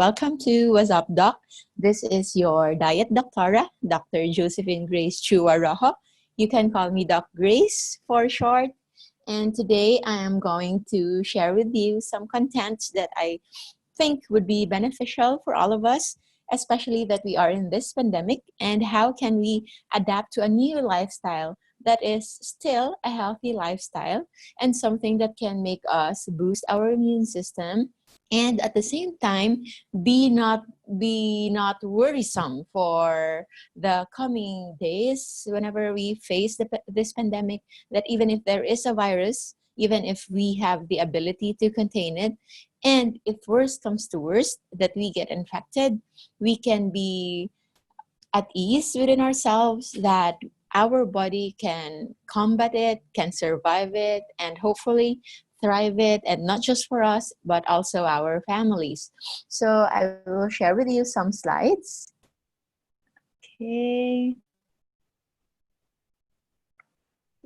Welcome to What's Up Doc. This is your diet doctora, Dr. Josephine Grace Chua Rojo. You can call me Doc Grace for short. And today I am going to share with you some contents that I think would be beneficial for all of us, especially that we are in this pandemic, and how can we adapt to a new lifestyle that is still a healthy lifestyle and something that can make us boost our immune system and at the same time be not worrisome for the coming days whenever we face this pandemic, that even if there is a virus, even if we have the ability to contain it, and if worst comes to worst that we get infected, we can be at ease within ourselves that our body can combat it, can survive it, and hopefully thrive it, and not just for us, but also our families. So I will share with you some slides. Okay.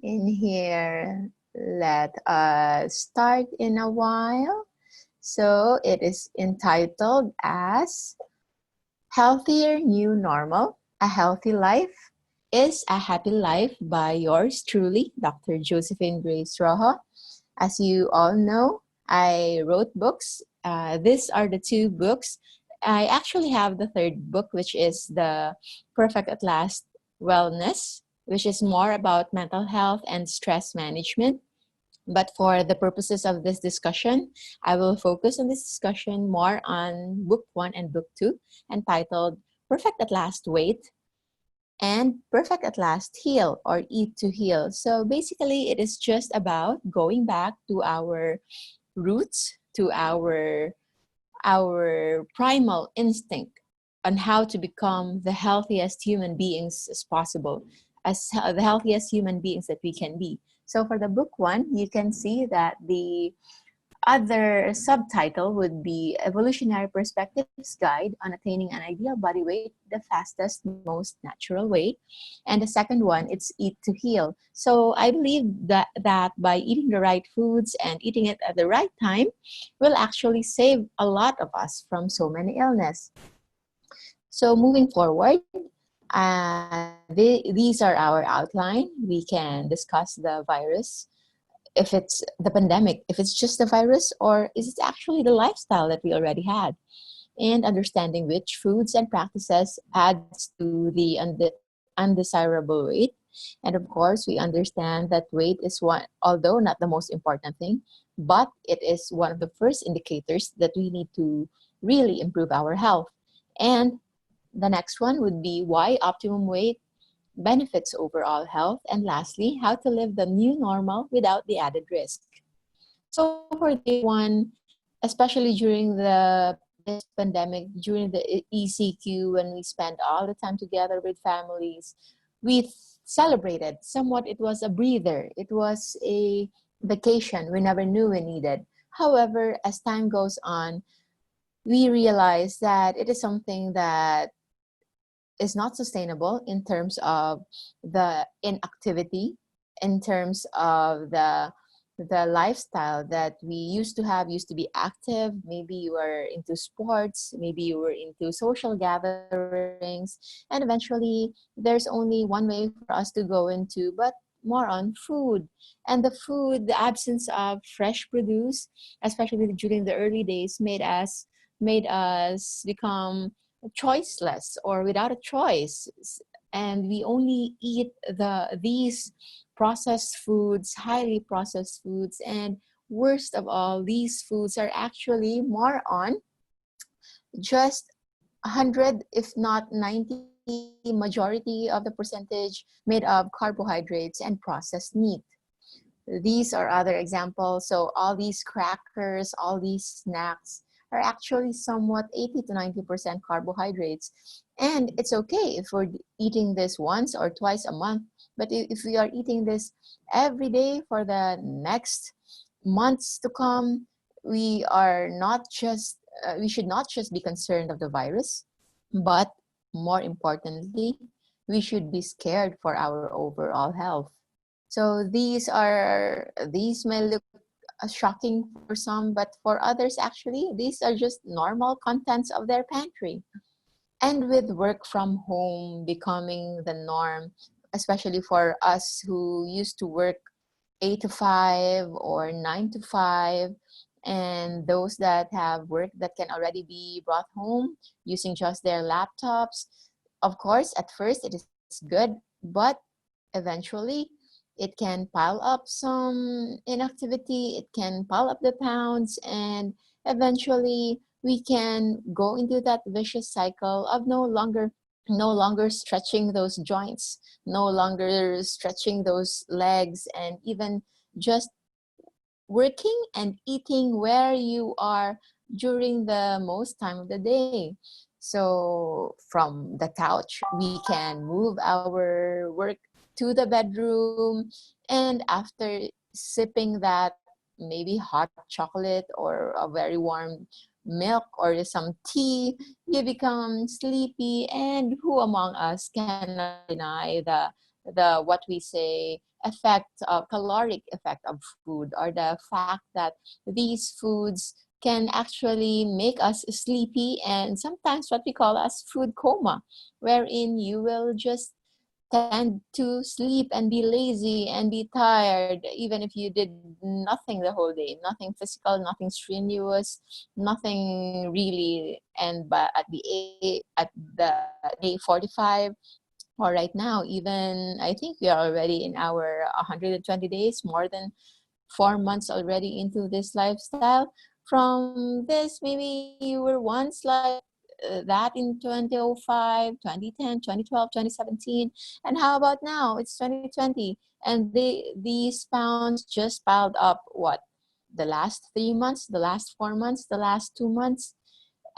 In here, let us start in a while. So it is entitled as Healthier New Normal, A Healthy Life is a Happy Life by yours truly, Dr. Josephine Grace Rojo. As you all know, I wrote books. These are the two books. I actually have the third book, which is the Perfect at Last Wellness, which is more about mental health and stress management. But for the purposes of this discussion, I will focus on this discussion more on book 1 and book 2, entitled Perfect at Last Weight and Perfect at Last Heal, or Eat to Heal. So basically, it is just about going back to our roots, to our primal instinct on how to become the healthiest human beings as possible, as the healthiest human beings that we can be. So for the book 1, you can see that the other subtitle would be Evolutionary Perspectives Guide on Attaining an Ideal Body Weight the Fastest, Most Natural Way. And the second one, it's Eat to Heal. So I believe that by eating the right foods and eating it at the right time will actually save a lot of us from so many illness. So moving forward, these are our outline. We can discuss the virus, if it's the pandemic, if it's just the virus, or is it actually the lifestyle that we already had, and understanding which foods and practices adds to the undesirable weight. And of course, we understand that weight is one, although not the most important thing, but it is one of the first indicators that we need to really improve our health. And the next one would be why optimum weight benefits overall health, and lastly, how to live the new normal without the added risk. So for day 1, especially during this pandemic, during the ECQ, when we spent all the time together with families, we celebrated somewhat. It was a breather. It was a vacation we never knew we needed. However, as time goes on, we realize that it is something that is not sustainable in terms of the inactivity, in terms of the lifestyle that we used to be active. Maybe you were into sports, maybe you were into social gatherings, and eventually there's only one way for us to go into, but more on food. And the absence of fresh produce, especially during the early days, made us become choiceless or without a choice, and we only eat these processed foods, highly processed foods. And worst of all, these foods are actually more on just 100, if not 90, majority of the percentage made of carbohydrates and processed meat. These are other examples. So all these crackers, all these snacks are actually somewhat 80 to 90% carbohydrates. And it's okay if we're eating this once or twice a month, but if we are eating this every day for the next months to come, we should not just be concerned of the virus, but more importantly, we should be scared for our overall health. So these may look shocking for some, but for others, actually, these are just normal contents of their pantry. And with work from home becoming the norm, especially for us who used to work 8 to 5 or 9 to 5, and those that have work that can already be brought home using just their laptops, of course, at first it is good, but eventually it can pile up some inactivity, it can pile up the pounds, and eventually we can go into that vicious cycle of no longer stretching those joints, no longer stretching those legs, and even just working and eating where you are during the most time of the day. So from the couch, we can move our work to the bedroom, and after sipping that maybe hot chocolate or a very warm milk or some tea, you become sleepy. And who among us cannot deny the what we say effect, caloric effect of food, or the fact that these foods can actually make us sleepy, and sometimes what we call as food coma, wherein you will just tend to sleep and be lazy and be tired even if you did nothing the whole day, nothing physical, nothing strenuous, nothing really. And but at the day 45, or right now, even I think we are already in our 120 days, more than 4 months already into this lifestyle. From this, maybe you were once like that in 2005, 2010, 2012, 2017. And how about now? It's 2020. And these pounds just piled up, what? The last 3 months, the last 4 months, the last 2 months.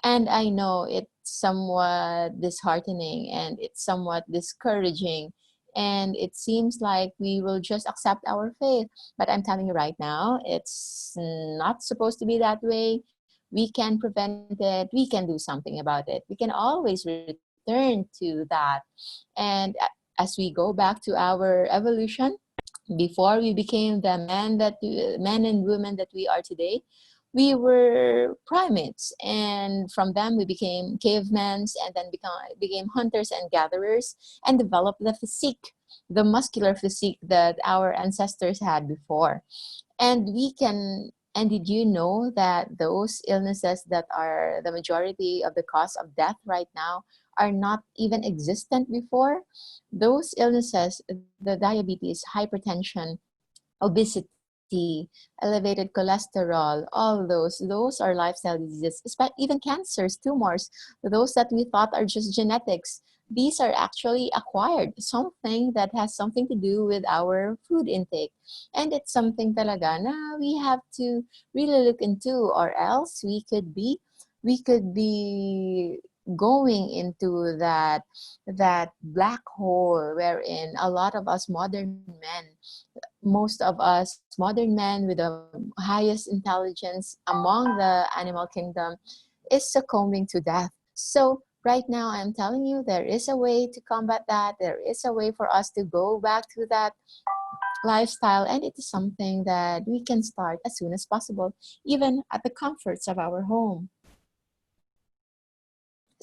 And I know it's somewhat disheartening and it's somewhat discouraging. And it seems like we will just accept our fate. But I'm telling you right now, it's not supposed to be that way. We can prevent it. We can do something about it. We can always return to that. And as we go back to our evolution, before we became the men and women that we are today, we were primates, and from them we became cavemen, and then became hunters and gatherers, and developed the physique, the muscular physique that our ancestors had before. And did you know that those illnesses that are the majority of the cause of death right now are not even existent before? Those illnesses, the diabetes, hypertension, obesity, elevated cholesterol, all those are lifestyle diseases, even cancers, tumors, those that we thought are just genetics. These are actually acquired, something that has something to do with our food intake. And it's something talaga na we have to really look into, or else we could be going into that black hole wherein a lot of us modern men, most of us modern men with the highest intelligence among the animal kingdom, is succumbing to death. So right now, I'm telling you, there is a way to combat that. There is a way for us to go back to that lifestyle, and it is something that we can start as soon as possible, even at the comforts of our home.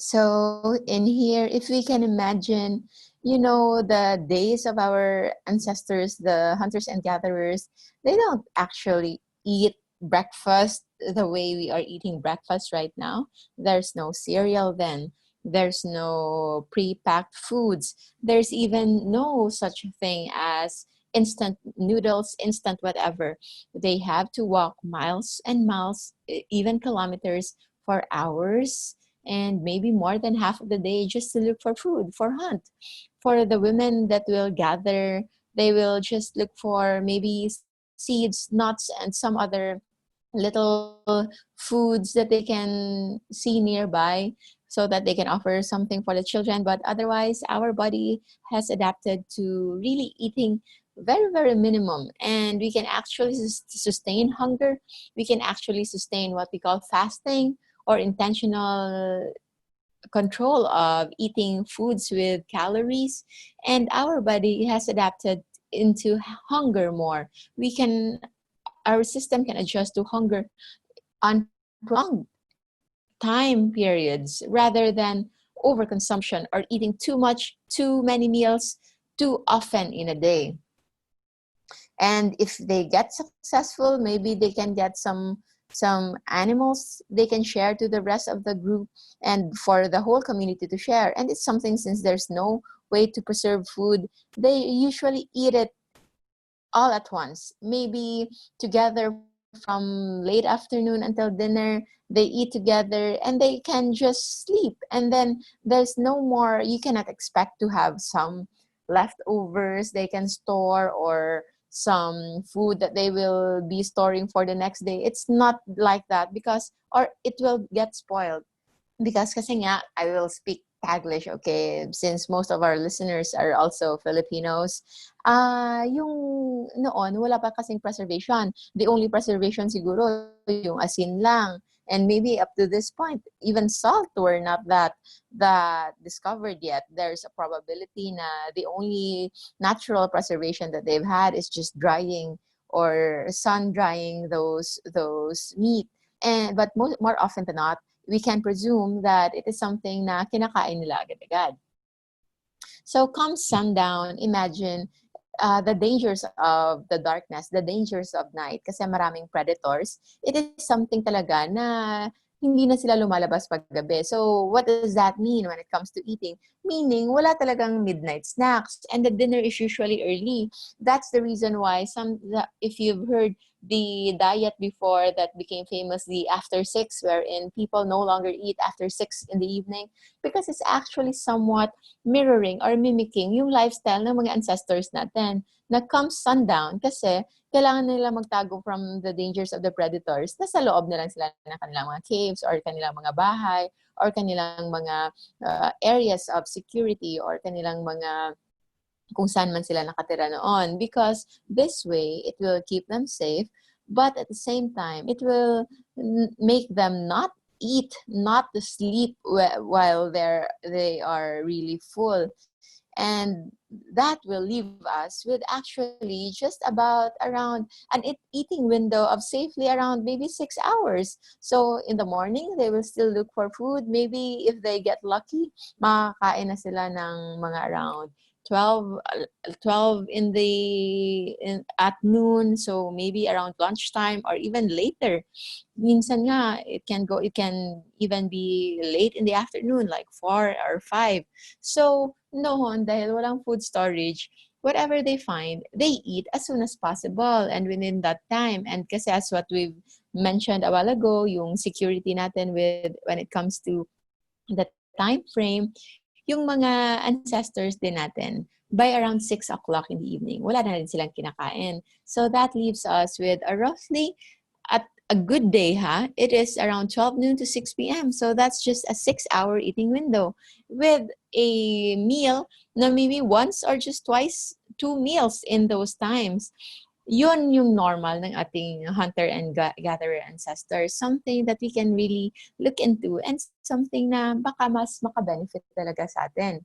So in here, if we can imagine, the days of our ancestors, the hunters and gatherers, they don't actually eat breakfast the way we are eating breakfast right now. There's no cereal then. There's no pre-packed foods. There's even no such thing as instant noodles, instant whatever. They have to walk miles and miles, even kilometers, for hours, and maybe more than half of the day, just to look for food, for hunt. For the women that will gather, they will just look for maybe seeds, nuts, and some other little foods that they can see nearby, so that they can offer something for the children. But otherwise, our body has adapted to really eating very, very minimum. And we can actually sustain hunger. We can actually sustain what we call fasting, or intentional control of eating foods with calories. And our body has adapted into hunger more. We can our system can adjust to hunger on prolonged time periods rather than overconsumption or eating too much, too many meals, too often in a day. And if they get successful, maybe they can get some animals they can share to the rest of the group and for the whole community to share. And it's something, since there's no way to preserve food, they usually eat it all at once, maybe together from late afternoon until dinner. They eat together and they can just sleep, and then there's no more. You cannot expect to have some leftovers they can store, or some food that they will be storing for the next day. It's not like that, because or it will get spoiled. Because kasi nga, I will speak Taglish, okay, since most of our listeners are also Filipinos. Yung noon, wala pa kasing preservation. The only preservation siguro, yung asin lang. And maybe up to this point, even salt were not that discovered yet. There's a probability na the only natural preservation that they've had is just drying or sun drying those meat. But more often than not, we can presume that it is something na kinakain nila agad-agad. So come sundown, imagine the dangers of the darkness, the dangers of night, kasi maraming predators. It is something talaga na hindi na sila lumalabas pag gabi. So what does that mean when it comes to eating? Meaning, wala talagang midnight snacks, and the dinner is usually early. That's the reason why if you've heard the diet before that became famous, the after 6, wherein people no longer eat after 6 in the evening, because it's actually somewhat mirroring or mimicking yung lifestyle ng mga ancestors natin na comes sundown, kasi kailangan nila magtago from the dangers of the predators. Nasa loob na lang sila ng kanilang mga caves or kanilang mga bahay or kanilang mga areas of security or kanilang mga kung saan man sila nakatira noon, because this way it will keep them safe, but at the same time it will make them not eat, not to sleep while they are really full. And that will leave us with actually just about around an eating window of safely around maybe 6 hours. So in the morning, they will still look for food. Maybe if they get lucky, makakain na sila ng mga around 12 at noon, so maybe around lunchtime or even later. Minsan nga, it can even be late in the afternoon, like 4 or 5. So noon, dahil walang food storage, whatever they find, they eat as soon as possible and within that time. And kasi as what we've mentioned a while ago, yung security natin when it comes to the time frame, yung mga ancestors din natin, by around 6 o'clock in the evening, wala na rin silang kinakain. So that leaves us with a roughly, at a good day, it is around 12 noon to 6 p.m. So that's just a 6-hour eating window with a meal na maybe once or just twice, 2 meals in those times. Yun yung normal ng ating hunter and gatherer ancestors. Something that we can really look into and something na baka mas makabenefit talaga sa atin.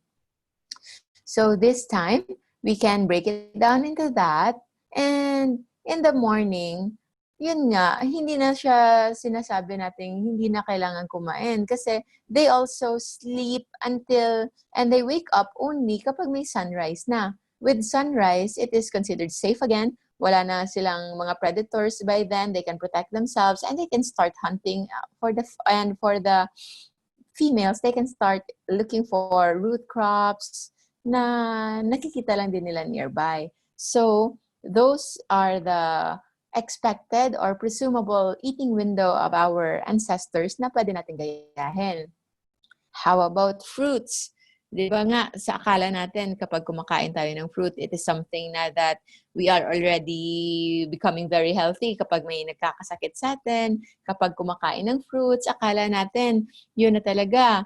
So this time, we can break it down into that. And in the morning, yun nga, hindi na siya sinasabi natin hindi na kailangan kumain kasi they also sleep until, and they wake up only kapag may sunrise na. With sunrise, it is considered safe again. Wala na silang mga predators by then. They can protect themselves and they can start hunting for the females. They can start looking for root crops na nakikita lang din nila nearby. So those are the expected or presumable eating window of our ancestors na pwede natin gayahin. How about fruits? Di ba nga, sa akala natin kapag kumakain tayo ng fruit, it is something na that we are already becoming very healthy. Kapag may nagkakasakit sa atin, kapag kumakain ng fruits, akala natin, yun na talaga.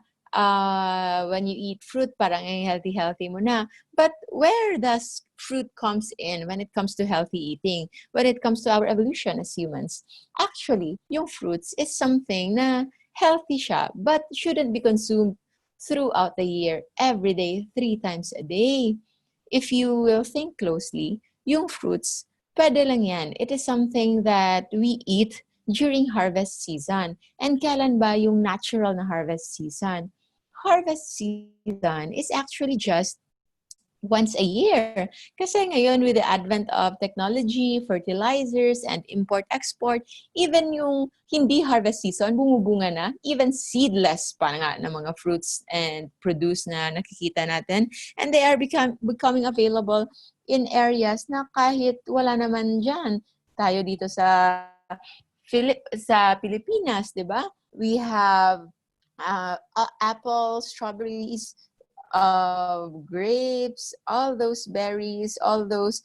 When you eat fruit, parang healthy mo na. But where does fruit comes in when it comes to healthy eating? When it comes to our evolution as humans? Actually, yung fruits is something na healthy siya, but shouldn't be consumed throughout the year, every day, 3 times a day. If you will think closely, yung fruits Pwede lang yan. It is something that we eat during harvest season. And kailan ba yung natural na harvest season? Harvest season is actually just once a year. Kasi ngayon with the advent of technology, fertilizers, and import-export, even yung hindi harvest season, bumubunga na, even seedless pa nga ng mga fruits and produce na nakikita natin. And they are becoming available in areas na kahit wala naman dyan. Tayo dito sa Pilipinas, di ba? We have apples, strawberries, grapes, all those berries, all those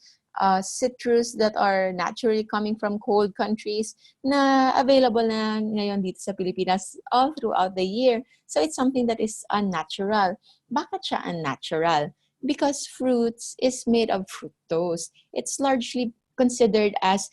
citrus that are naturally coming from cold countries na available na ngayon dito sa Pilipinas all throughout the year. So it's something that is unnatural. Bakit siya unnatural? Because fruits is made of fructose. It's largely considered as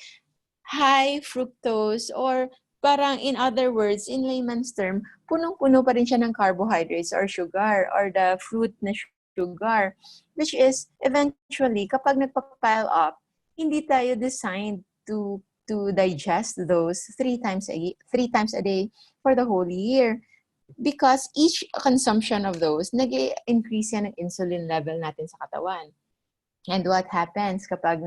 high fructose, or parang in other words, in layman's term, punong-puno pa rin siya ng carbohydrates or sugar or the fruit na sugar, which is eventually kapag nagpa-pile up, hindi tayo designed to digest those three times a day for the whole year, because each consumption of those nag-increase yan ng insulin level natin sa katawan. And what happens kapag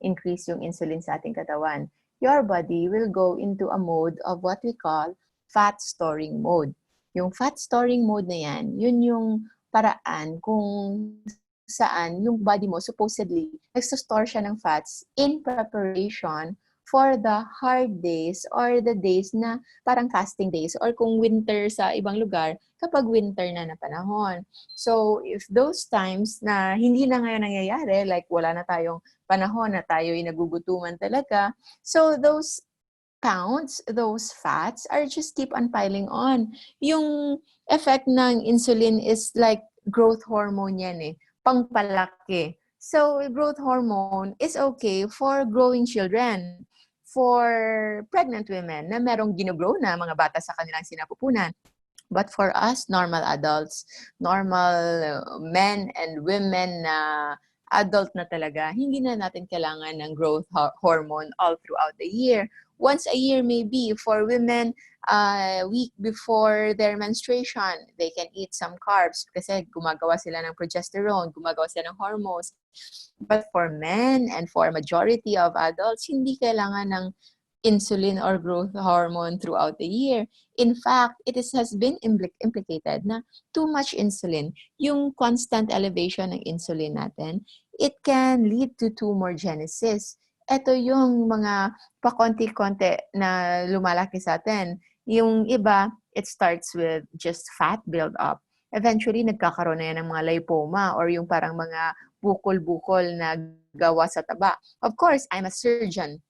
increase yung insulin sa ating katawan? Your body will go into a mode of what we call fat storing mode. Yung fat storing mode na yan, yun yung paraan kung saan yung body mo supposedly nagsa-store siya ng fats in preparation for the hard days or the days na parang fasting days, or kung winter sa ibang lugar, kapag winter na panahon. So, if those times na hindi na ngayon nangyayari, like wala na tayong panahon na tayo ay nagugutuman talaga, so those counts, those fats are just keep on piling on. Yung effect ng insulin is like growth hormone yan pangpalaki. So, growth hormone is okay for growing children, for pregnant women na merong ginogrow na mga bata sa kanilang sinapupunan. But for us, normal adults, normal men and women na adult na talaga, hindi na natin kailangan ng growth hormone all throughout the year. Once a year maybe. For women, a week before their menstruation, they can eat some carbs kasi gumagawa sila ng progesterone, gumagawa sila ng hormones. But for men and for majority of adults, hindi kailangan ng insulin or growth hormone throughout the year. In fact, has been implicated na too much insulin, yung constant elevation ng insulin natin, it can lead to tumor genesis. Ito yung mga pakonti-konti na lumalaki sa atin. Yung iba, it starts with just fat build-up. Eventually, nagkakaroon na yan ng mga lipoma or yung parang mga bukol-bukol na gawa sa taba. Of course, I'm a surgeon.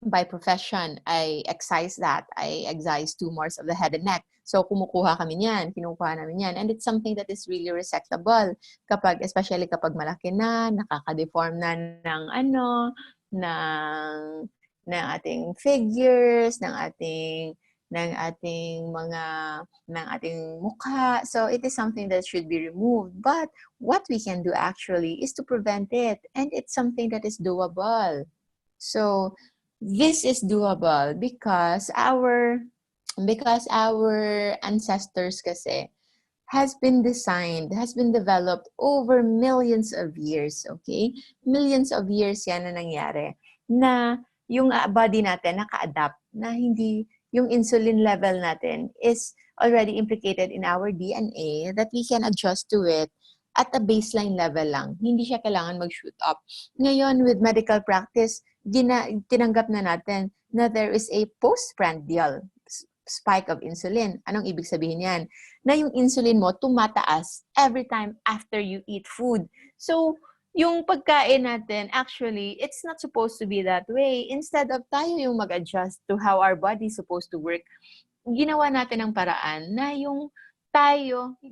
By profession, I excise that. I excise tumors of the head and neck. So, kinukuha namin yan. And it's something that is really resectable. Especially kapag malaki na, nakaka-deform na ng ating figures, ng ating mukha. So, it is something that should be removed. But, what we can do actually is to prevent it. And it's something that is doable. So, this is doable because our ancestors kasi has been developed over millions of years, okay? Millions of years yan na nangyari na yung body natin naka-adapt na hindi yung insulin level natin is already implicated in our DNA that we can adjust to it at a baseline level lang. Hindi siya kailangan mag-shoot up. Ngayon, with medical practice, tinanggap na natin na there is a postprandial spike of insulin. Anong ibig sabihin yan? Na yung insulin mo tumataas every time after you eat food. So, yung pagkain natin, actually, it's not supposed to be that way. Instead of tayo yung mag-adjust to how our body is supposed to work, ginawa natin ang paraan na yung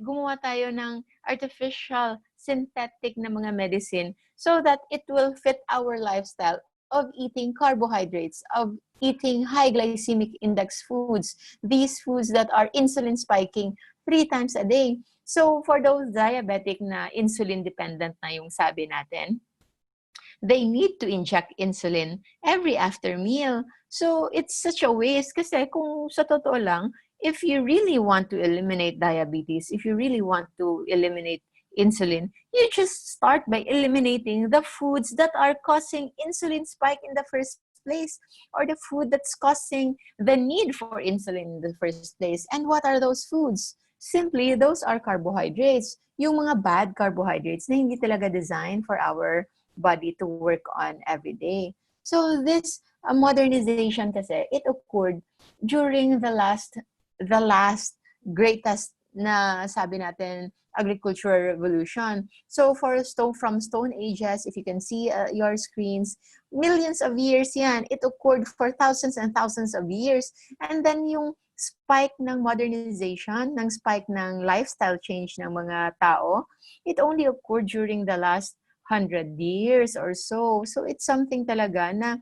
gumawa tayo ng artificial, synthetic na mga medicine so that it will fit our lifestyle of eating carbohydrates, of eating high glycemic index foods, these foods that are insulin spiking 3 times a day. So for those diabetic na insulin dependent na yung sabi natin, they need to inject insulin every after meal. So it's such a waste kasi kung sa totoo lang, if you really want to eliminate diabetes, if you really want to eliminate insulin, you just start by eliminating the foods that are causing insulin spike in the first place, or the food that's causing the need for insulin in the first place. And what are those foods? Simply, those are carbohydrates. Yung mga bad carbohydrates na hindi talaga designed for our body to work on every day. So this modernization kasi, it occurred during the last greatest na sabi natin agricultural revolution. So from stone ages, if you can see your screens, millions of years yan. It occurred for thousands and thousands of years. And then yung spike ng modernization, ng spike ng lifestyle change ng mga tao, it only occurred during the last 100 years or so. So it's something talaga na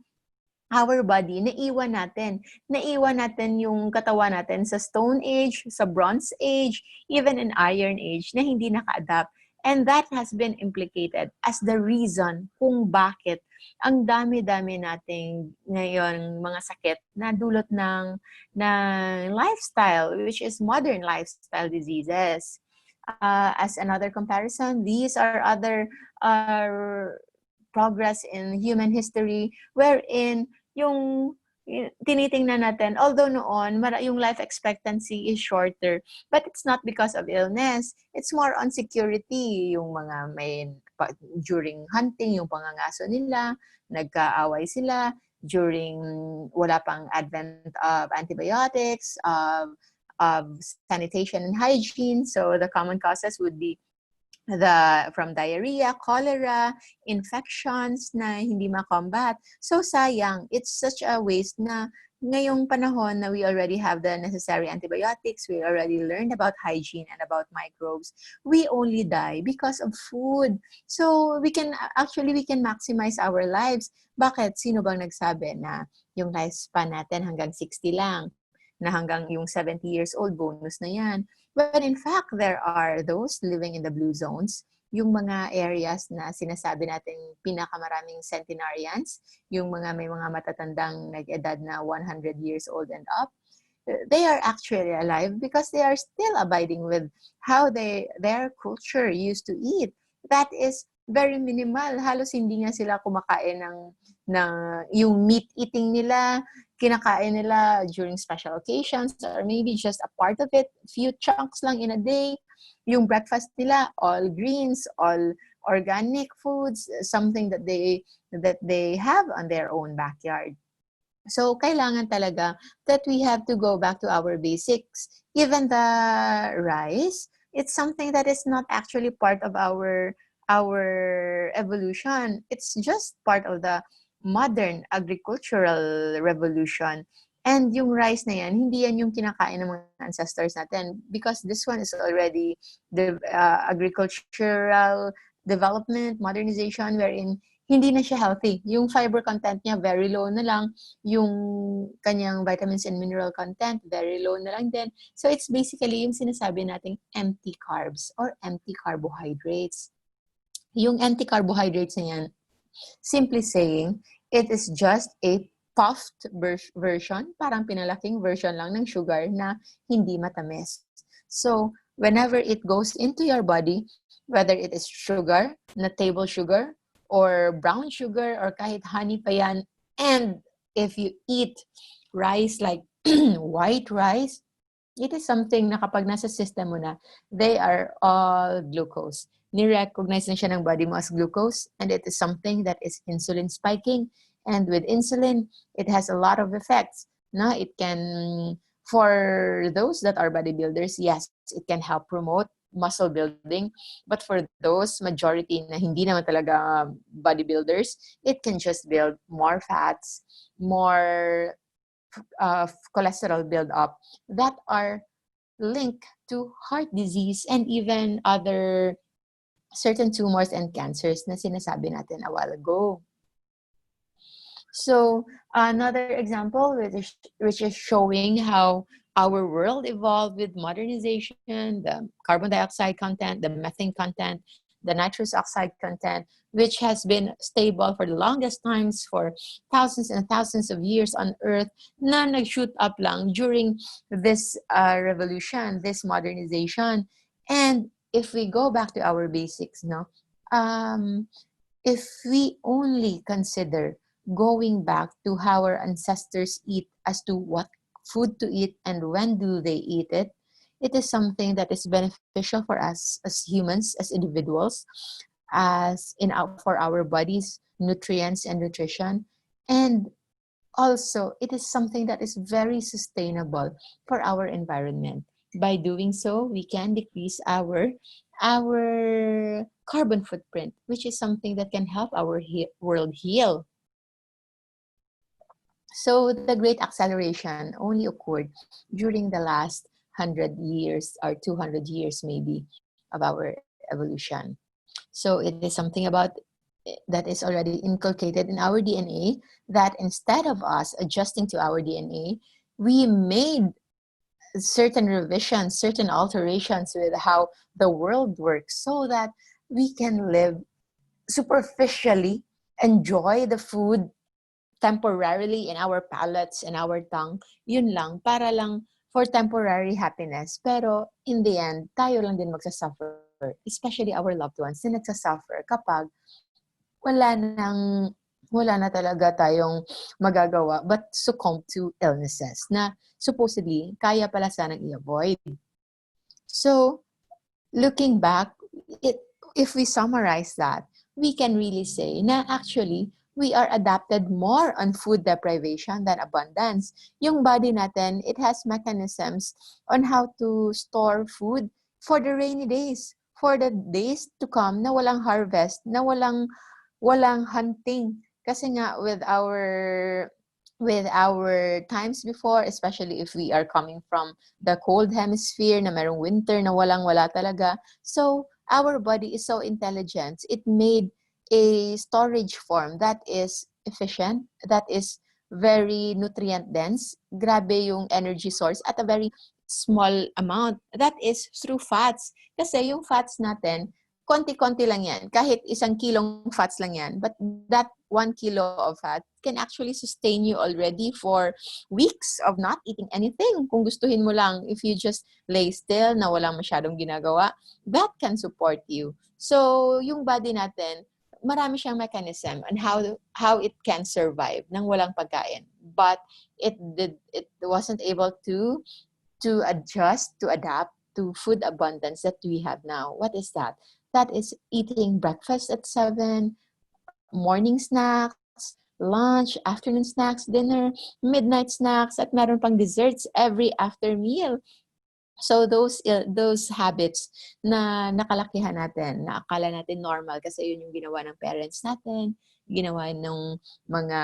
our body, naiwan natin yung katawan natin sa Stone Age, sa Bronze Age, even in Iron Age, na hindi naka-adapt. And that has been implicated as the reason kung bakit ang dami-dami nating ngayon mga sakit na dulot ng lifestyle, which is modern lifestyle diseases. As another comparison, these are other progress in human history wherein yung tinitingnan natin, although noon, yung life expectancy is shorter, but it's not because of illness. It's more on security. Yung mga during hunting, yung pangangaso nila, nagkaaway sila, during wala pang advent of antibiotics, of sanitation and hygiene. So the common causes would be from diarrhea, cholera, infections na hindi ma-combat. So sayang, it's such a waste na ngayong panahon na we already have the necessary antibiotics, we already learned about hygiene and about microbes, we only die because of food. So we can maximize our lives. Bakit? Sino bang nagsabi na yung lifespan natin hanggang 60 lang? Na hanggang yung 70 years old, bonus na yan. But in fact, there are those living in the blue zones, yung mga areas na sinasabi natin pinakamaraming centenarians, yung may mga matatandang nag-edad na 100 years old and up, they are actually alive because they are still abiding with how their culture used to eat. That is very minimal. Halos hindi nga sila kumakain ng yung meat eating nila, kinakain nila during special occasions, or maybe just a part of it, few chunks lang in a day. Yung breakfast nila, all greens, all organic foods, something that they have on their own backyard. So kailangan talaga that we have to go back to our basics. Even the rice, it's something that is not actually part of our evolution. It's just part of the modern agricultural revolution. And yung rice na yan, hindi yan yung kinakain ng mga ancestors natin because this one is already the agricultural development, modernization, wherein hindi na siya healthy. Yung fiber content niya, very low na lang. Yung kanyang vitamins and mineral content, very low na lang din. So it's basically yung sinasabi nating empty carbs or empty carbohydrates. Yung empty carbohydrates na yan, simply saying, it is just a puffed version, parang pinalaking version lang ng sugar na hindi matamis. So, whenever it goes into your body, whether it is sugar, na table sugar, or brown sugar, or kahit honey pa yan, and if you eat rice like white rice, it is something na kapag nasa system mo na, they are all glucose. Ni-recognize na siya ng body mo as glucose, and it is something that is insulin spiking. And with insulin, it has a lot of effects. No? It can, for those that are bodybuilders, yes, it can help promote muscle building. But for those majority na hindi naman talaga bodybuilders, it can just build more fats, more cholesterol build up that are linked to heart disease and even other certain tumors and cancers na sinasabi natin a while ago. So another example which is showing how our world evolved with modernization, the carbon dioxide content, the methane content, the nitrous oxide content, which has been stable for the longest times for thousands and thousands of years on Earth, na nag-shoot up lang during this revolution, this modernization. And if we go back to our basics, no, if we only consider going back to how our ancestors eat as to what food to eat and when do they eat it, it is something that is beneficial for us as humans, as individuals, as in our, for our bodies, nutrients and nutrition. And also, it is something that is very sustainable for our environment. By doing so, we can decrease our carbon footprint, which is something that can help our world heal. So the great acceleration only occurred during the last 100 years or 200 years maybe of our evolution. So it is something about that is already inculcated in our DNA, that instead of us adjusting to our DNA, we made certain revisions, certain alterations with how the world works so that we can live superficially, enjoy the food temporarily in our palates and our tongue, yun lang, para lang for temporary happiness. Pero in the end, tayo lang din magsasuffer, especially our loved ones na nagsasuffer kapag wala na talaga tayong magagawa but succumb to illnesses na supposedly kaya pala sanang i-avoid. So, looking back, if we summarize that, we can really say na actually, we are adapted more on food deprivation than abundance. Yung body natin, it has mechanisms on how to store food for the rainy days, for the days to come na walang harvest, na walang hunting. Kasi nga with our times before, especially if we are coming from the cold hemisphere na merong winter na wala talaga. So our body is so intelligent. It made a storage form that is efficient, that is very nutrient dense. Grabe yung energy source at a very small amount. That is through fats. Kasi yung fats natin, konti-konti lang yan. Kahit 1 kilong fats lang yan. But that 1 kilo of fat can actually sustain you already for weeks of not eating anything. Kung gustuhin mo lang, if you just lay still na walang masyadong ginagawa, that can support you. So, yung body natin, marami siyang mechanism on how it can survive nang walang pagkain. But it wasn't able to adjust, to adapt to food abundance that we have now. What is that? That is eating breakfast at 7, morning snacks, lunch, afternoon snacks, dinner, midnight snacks, at meron pang desserts every after meal. So those habits na nakalakihan natin, na akala natin normal kasi yun yung ginawa ng parents natin, ginawa ng mga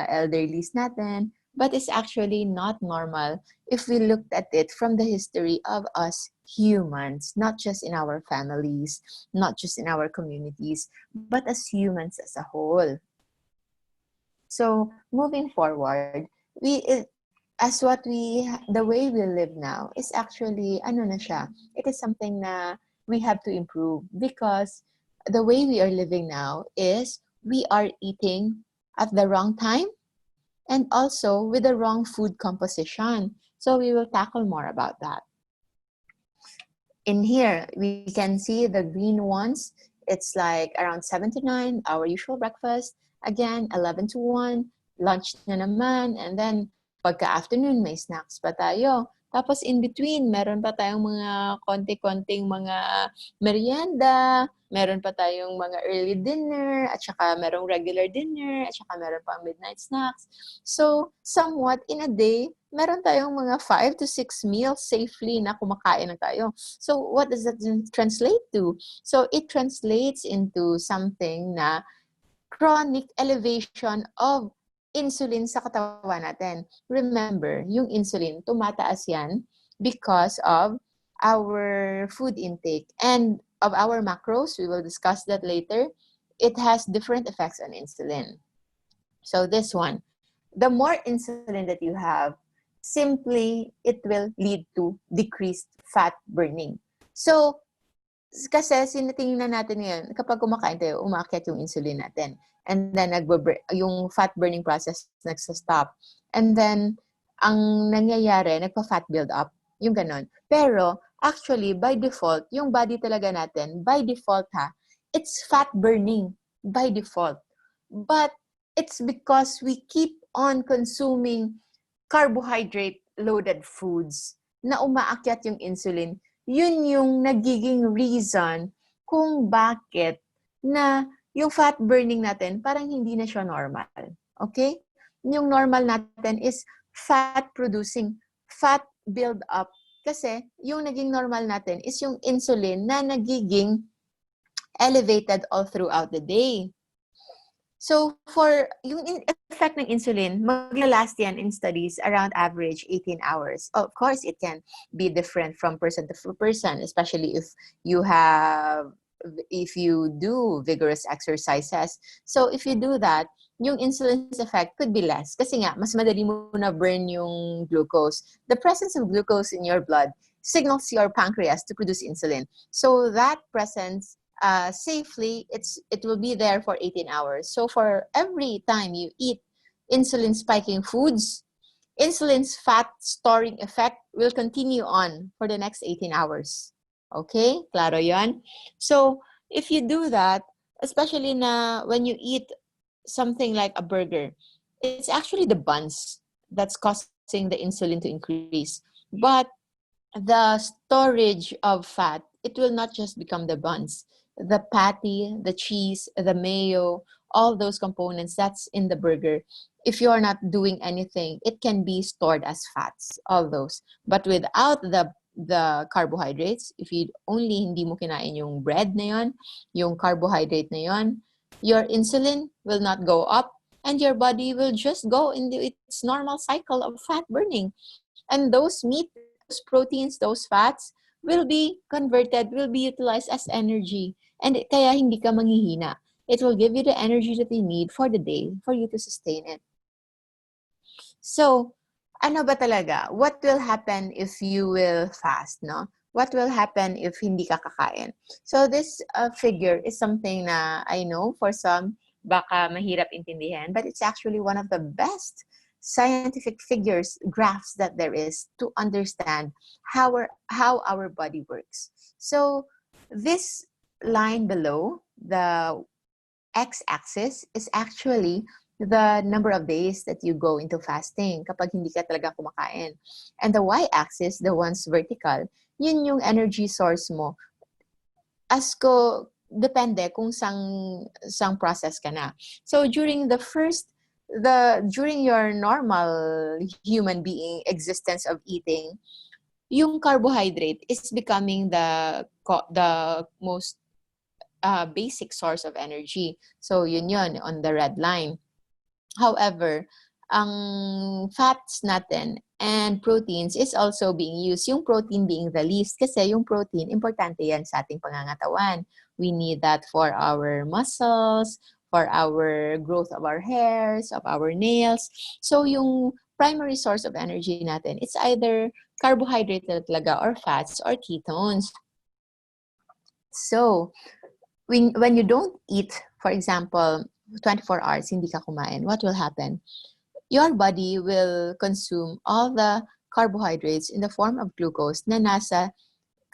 elderlies natin, but it's actually not normal if we looked at it from the history of us humans, not just in our families, not just in our communities, but as humans as a whole. So moving forward, the way we live now is actually, it is something na we have to improve, because the way we are living now is we are eating at the wrong time and also with the wrong food composition. So we will tackle more about that. In here, we can see the green ones. It's like around 7 to 9, our usual breakfast. Again, 11 to 1, lunch na naman, and then pagka-afternoon, may snacks pa tayo. Tapos in between, meron pa tayong mga konti-konting mga merienda, meron pa tayong mga early dinner, at saka merong regular dinner, at saka meron pa midnight snacks. So, somewhat in a day, meron tayong mga 5 to 6 meals safely na kumakain na tayo. So, what does that translate to? So, it translates into something na chronic elevation of insulin sa katawan natin. Remember, yung insulin, tumataas yan because of our food intake and of our macros. We will discuss that later. It has different effects on insulin. So this one, the more insulin that you have, simply it will lead to decreased fat burning. So Kasi sinitingnan natin ngayon, kapag kumakain tayo, umaakyat yung insulin natin. And then, yung fat burning process nagsa-stop. And then, ang nangyayari, nagpa-fat build up. Yung ganon. Pero, actually, by default, yung body talaga natin, by default it's fat burning by default. But, it's because we keep on consuming carbohydrate-loaded foods na umaakyat yung insulin. Yun yung nagiging reason kung bakit na yung fat burning natin parang hindi na siya normal. Okay? Yung normal natin is fat producing, fat build up. Kasi yung naging normal natin is yung insulin na nagiging elevated all throughout the day. So, for yung effect ng insulin, maglalast yan in studies around average 18 hours. Of course, it can be different from person to person, especially if you do vigorous exercises. So, if you do that, yung insulin's effect could be less. Kasi nga, mas madali mo na burn yung glucose. The presence of glucose in your blood signals your pancreas to produce insulin. So, that presence safely, it will be there for 18 hours. So for every time you eat insulin spiking foods, insulin's fat storing effect will continue on for the next 18 hours. Okay? Claro yon? So if you do that, especially na when you eat something like a burger, it's actually the buns that's causing the insulin to increase. But the storage of fat, it will not just become the buns. The patty, the cheese, the mayo, all those components that's in the burger. If you are not doing anything, it can be stored as fats, all those. But without the carbohydrates, if you only hindi mo kinain yung bread na yon, yung carbohydrate na yon, your insulin will not go up and your body will just go into its normal cycle of fat burning. And those meat, those proteins, those fats will be converted, will be utilized as energy. And kaya hindi ka manghihina. It will give you the energy that you need for the day for you to sustain it. So, ano ba talaga? What will happen if you will fast, no? What will happen if hindi ka kakain? So, this figure is something na I know for some, baka mahirap intindihan, but it's actually one of the best scientific figures, graphs that there is to understand how our body works. So, this line below, the x-axis, is actually the number of days that you go into fasting kapag hindi ka talaga kumakain. And the y-axis, the ones vertical, yun yung energy source mo. Depende kung sang process ka na. So during during your normal human being existence of eating, yung carbohydrate is becoming the most basic source of energy. So yun on the red line. However, ang fats natin and proteins is also being used. Yung protein being the least kasi yung protein, importante yan sa ating pangangatawan. We need that for our muscles, for our growth of our hairs, of our nails. So yung primary source of energy natin, it's either carbohydrate talaga or fats or ketones. So, when you don't eat, for example, 24 hours, hindi ka kumain, what will happen? Your body will consume all the carbohydrates in the form of glucose na nasa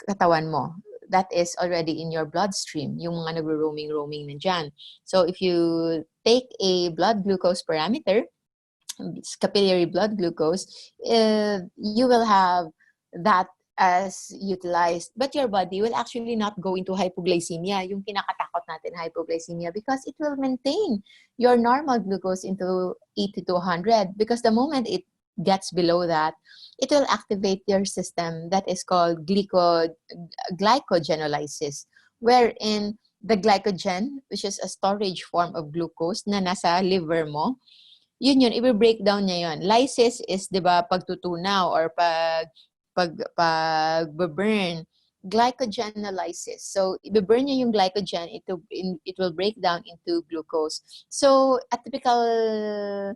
katawan mo. That is already in your bloodstream, yung mga nagro-roaming na dyan. So if you take a blood glucose parameter, capillary blood glucose, you will have that as utilized, but your body will actually not go into hypoglycemia, yung kinakatakot natin hypoglycemia, because it will maintain your normal glucose into 80 to 100, because the moment it gets below that, it will activate your system that is called glycogenolysis, wherein the glycogen, which is a storage form of glucose na nasa liver mo, yun, i-break down niya yun. Lysis is, di ba, pagtutunaw or pag-burn. Glycogenolysis. So, i-burn niya yung glycogen, it will break down into glucose. So, a typical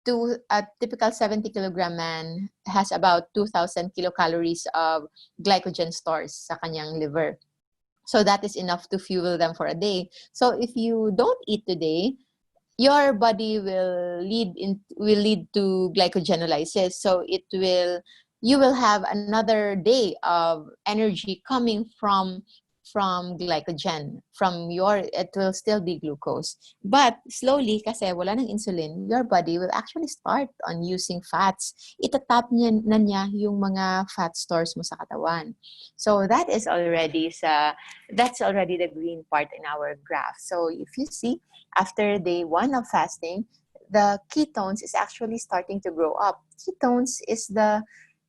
70 kilogram man has about 2,000 kilocalories of glycogen stores sa kanyang liver. So that is enough to fuel them for a day. So if you don't eat today, your body will lead to glycogenolysis. So you will have another day of energy coming from glycogen. It will still be glucose. But slowly, kasi wala ng insulin, your body will actually start on using fats. Itatap niya yung mga fat stores mo sa katawan. So that's already the green part in our graph. So if you see, after day 1 of fasting, the ketones is actually starting to grow up. Ketones is the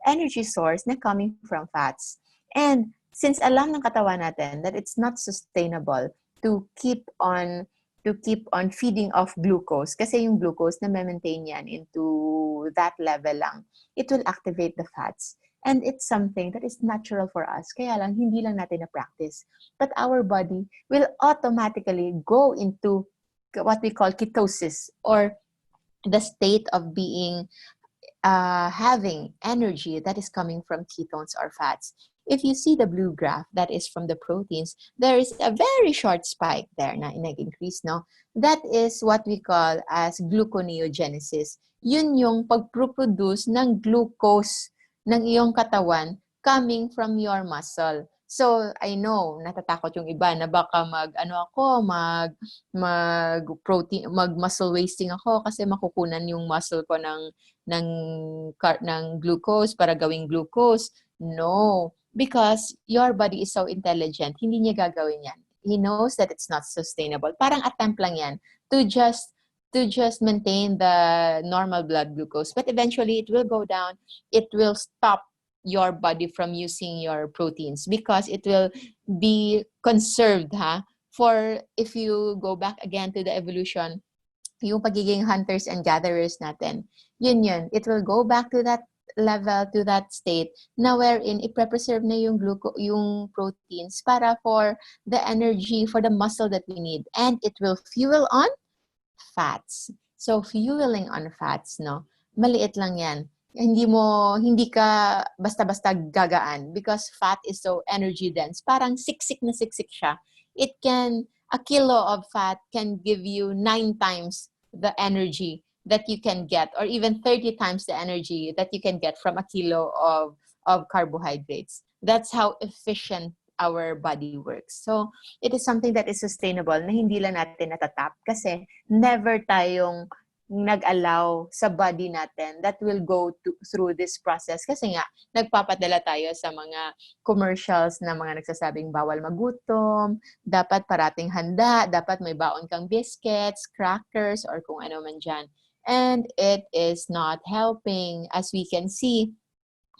energy source na coming from fats. And since alam ng katawan natin that it's not sustainable to keep on feeding off glucose, kasi yung glucose na maintain yan into that level lang, it will activate the fats. And it's something that is natural for us. Kaya lang, hindi lang natin na-practice. But our body will automatically go into what we call ketosis, or the state of being having energy that is coming from ketones or fats. If you see the blue graph, that is from the proteins, there is a very short spike there na nag-increase, no? That is what we call as gluconeogenesis. Yun yung pag-produce ng glucose ng iyong katawan coming from your muscle. So, I know, natatakot yung iba na baka mag-muscle wasting ako kasi makukunan yung muscle ko ng glucose para gawing glucose. No, because your body is so intelligent, hindi niya gagawin yan. He knows that it's not sustainable. Parang attempt lang yan to just maintain the normal blood glucose. But eventually, it will go down. It will stop your body from using your proteins because it will be conserved, for if you go back again to the evolution, yung pagiging hunters and gatherers natin, yun, it will go back to that level, to that state na wherein i-preserve na yung proteins para for the energy, for the muscle that we need, and it will fuel on fats. So fueling on fats, no, maliit lang yan. Hindi ka basta-basta gagaan because fat is so energy dense. Parang siksik na siksik siya. A kilo of fat can give you 9 times the energy that you can get, or even 30 times the energy that you can get from a kilo of carbohydrates. That's how efficient our body works. So, it is something that is sustainable na hindi lang natin natatap kasi never tayong nag-allow sa body natin that will go through this process. Kasi nga, nagpapadala tayo sa mga commercials na mga nagsasabing bawal magutom, dapat parating handa, dapat may baon kang biscuits, crackers, or kung ano man dyan. And it is not helping. As we can see,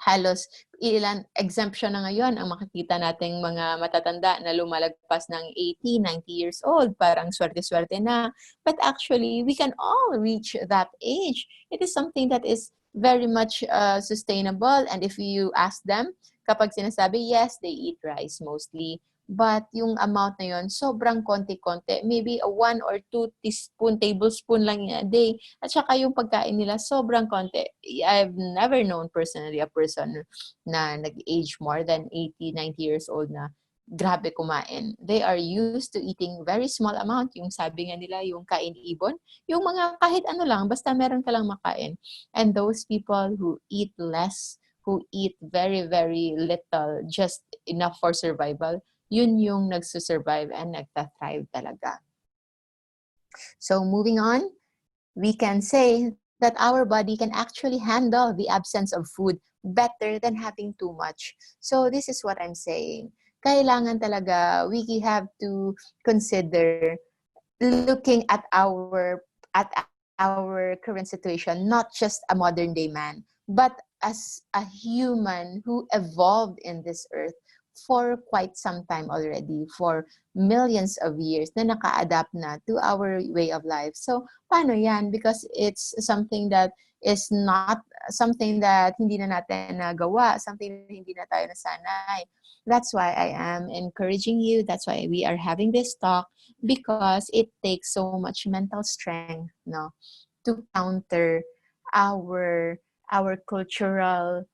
halos ilan exemption na ngayon ang makikita nating mga matatanda na lumalagpas ng 80, 90 years old. Parang swerte-swerte na. But actually, we can all reach that age. It is something that is very much sustainable. And if you ask them, kapag sinasabi, yes, they eat rice mostly. But yung amount na yun, sobrang konti-konti. Maybe a 1 or 2 tablespoon lang a day. At saka yung pagkain nila, sobrang konti. I've never known personally a person na nag-age more than 80, 90 years old na grabe kumain. They are used to eating very small amount. Yung sabi nga nila, yung kain-ibon. Yung mga kahit ano lang, basta meron ka lang makain. And those people who eat less, who eat very, very little, just enough for survival, yun yung nagsusurvive and nagtathrive talaga. So moving on, we can say that our body can actually handle the absence of food better than having too much. So this is what I'm saying. Kailangan talaga, we have to consider looking at our current situation, not just a modern day man, but as a human who evolved in this earth for quite some time already, for millions of years na naka-adapt na to our way of life. So, paano yan? Because it's something that is not something that hindi na natin nagawa, something na hindi na tayo nasanay. That's why I am encouraging you. That's why we are having this talk, because it takes so much mental strength, no, to counter our cultural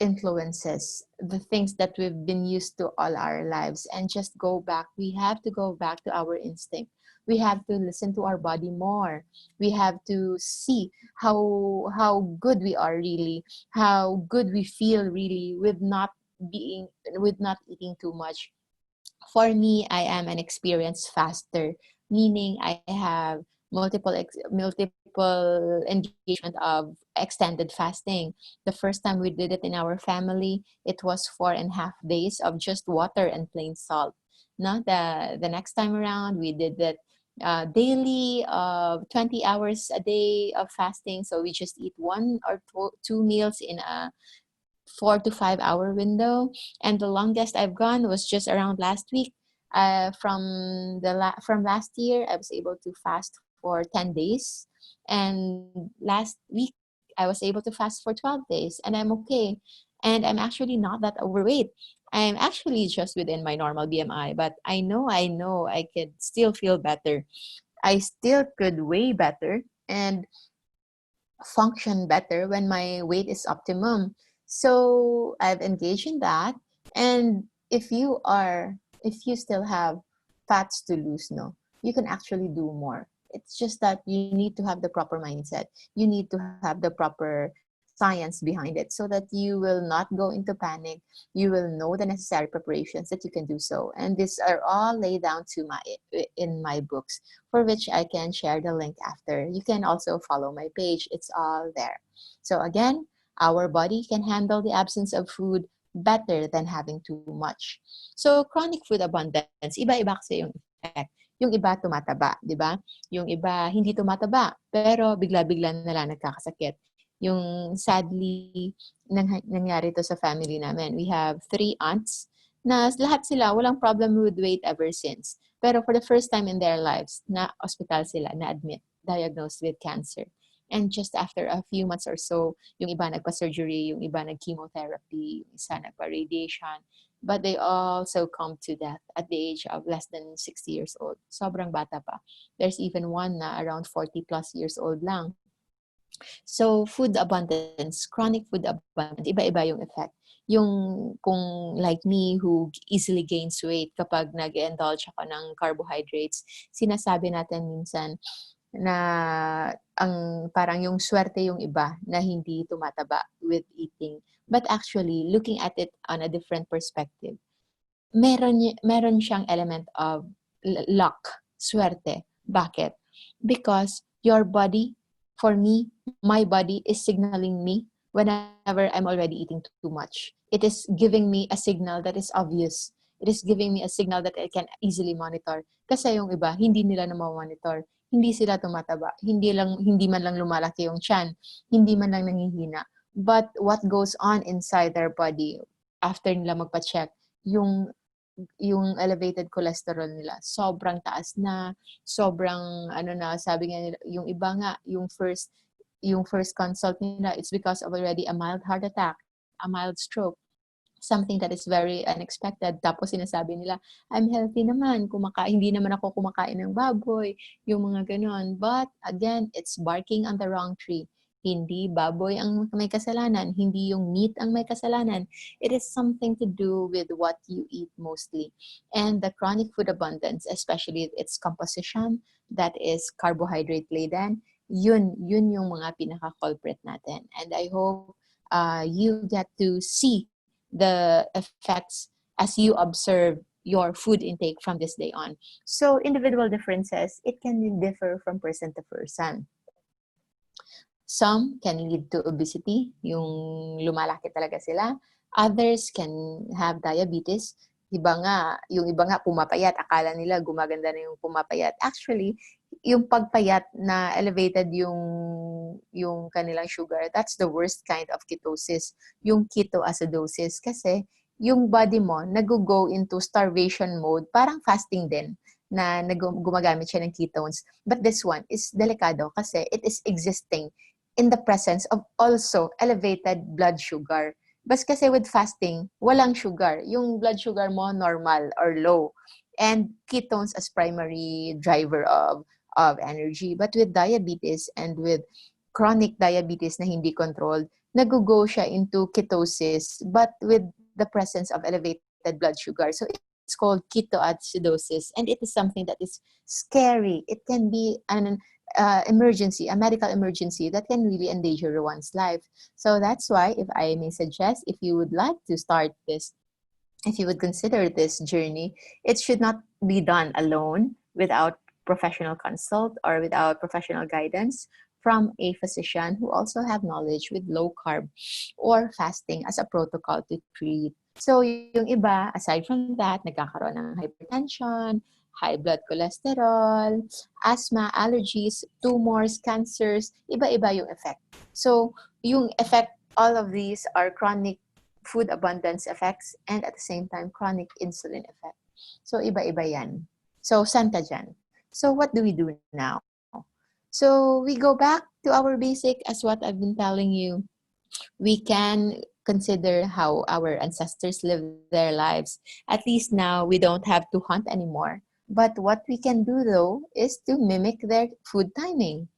influences the things that we've been used to all our lives, and just go back. We have to go back to our instinct. We have to listen to our body more. We have to see how good we are really, how good we feel really with not eating too much. For me, I am an experienced faster, meaning I have multiple engagement of extended fasting. The first time we did it in our family, it was 4.5 days of just water and plain salt. No, the next time around, we did that daily of 20 hours a day of fasting. So we just eat one or two meals in a 4 to 5 hour window, and the longest I've gone was just around last week. From last year, I was able to fast for 10 days, and last week I was able to fast for 12 days, and I'm okay. And I'm actually not that overweight. I'm actually just within my normal BMI, but I know I could still feel better. I still could weigh better and function better when my weight is optimum. So I've engaged in that. And if you still have fats to lose, no, you can actually do more. It's just that you need to have the proper mindset. You need to have the proper science behind it so that you will not go into panic. You will know the necessary preparations that you can do so. And these are all laid down to my in my books, for which I can share the link after. You can also follow my page. It's all there. So again, our body can handle the absence of food better than having too much. So chronic food abundance, iba-iba kasi yung effect. Yung iba tumataba, di ba? Yung iba hindi tumataba, pero bigla-bigla na lang nagkakasakit. Yung sadly, nangyari to sa family namin. We have 3 aunts na lahat sila walang problem with weight ever since. Pero for the first time in their lives, na hospital sila, na-admit, diagnosed with cancer. And just after a few months or so, yung iba nagpa-surgery, yung iba nag-chemotherapy, yung isa nagpa-radiation. But they all succumbed to death at the age of less than 60 years old. Sobrang bata pa. There's even one na around 40 plus years old lang. So food abundance, chronic food abundance, iba-iba yung effect. Yung kung like me who easily gains weight kapag nag-indulge ako ng carbohydrates, sinasabi natin minsan na parang yung swerte yung iba na hindi tumataba with eating. But actually, looking at it on a different perspective, meron siyang element of luck, swerte. Bakit? Because your body, for me, my body is signaling me whenever I'm already eating too much. It is giving me a signal that is obvious. It is giving me a signal that I can easily monitor. Kasi yung iba, hindi nila na monitor. Hindi sila tumataba. Hindi man lang lumalaki yung tiyan. Hindi man lang nangihina. But what goes on inside their body after nila magpa-check, yung elevated cholesterol nila sobrang taas na, sobrang sabi nga nila, yung iba nga yung first consult nila, it's because of already a mild heart attack, a mild stroke, something that is very unexpected. Tapos sinasabi nila, I'm healthy naman, hindi naman ako kumakain ng baboy, yung mga ganon. But again, it's barking on the wrong tree. Hindi baboy ang may kasalanan, hindi yung meat ang may kasalanan. It is something to do with what you eat mostly. And the chronic food abundance, especially its composition that is carbohydrate laden, yun yung mga pinaka-culprit natin. And I hope you get to see the effects as you observe your food intake from this day on. So individual differences, it can differ from person to person. Some can lead to obesity, yung lumalaki talaga sila. Others can have diabetes. Yung iba nga pumapayat, akala nila gumaganda na yung pumapayat. Actually, yung pagpayat na elevated yung kanilang sugar, that's the worst kind of ketosis, yung ketoacidosis. Kasi yung body mo nag-go into starvation mode, parang fasting din, na gumagamit siya ng ketones. But this one is delikado kasi it is existing in the presence of also elevated blood sugar. Bas kasi with fasting, walang sugar. Yung blood sugar mo normal or low. And ketones as primary driver of energy. But with diabetes and with chronic diabetes na hindi controlled, nag-go siya into ketosis, but with the presence of elevated blood sugar. So it's called ketoacidosis, and it is something that is scary. It can be an emergency, a medical emergency that can really endanger one's life. So that's why, if I may suggest, if you would like to start this, if you would consider this journey, it should not be done alone without professional consult or without professional guidance from a physician who also have knowledge with low carb or fasting as a protocol to treat. So yung iba, aside from that, nagkakaroon ng hypertension, high blood cholesterol, asthma, allergies, tumors, cancers, iba-iba yung effect. So yung effect, all of these are chronic food abundance effects and at the same time chronic insulin effect. So iba-iba yan. So saan ka dyan? So what do we do now? So we go back to our basic as what I've been telling you. We can consider how our ancestors lived their lives. At least now we don't have to hunt anymore. But what we can do though is to mimic their food timing.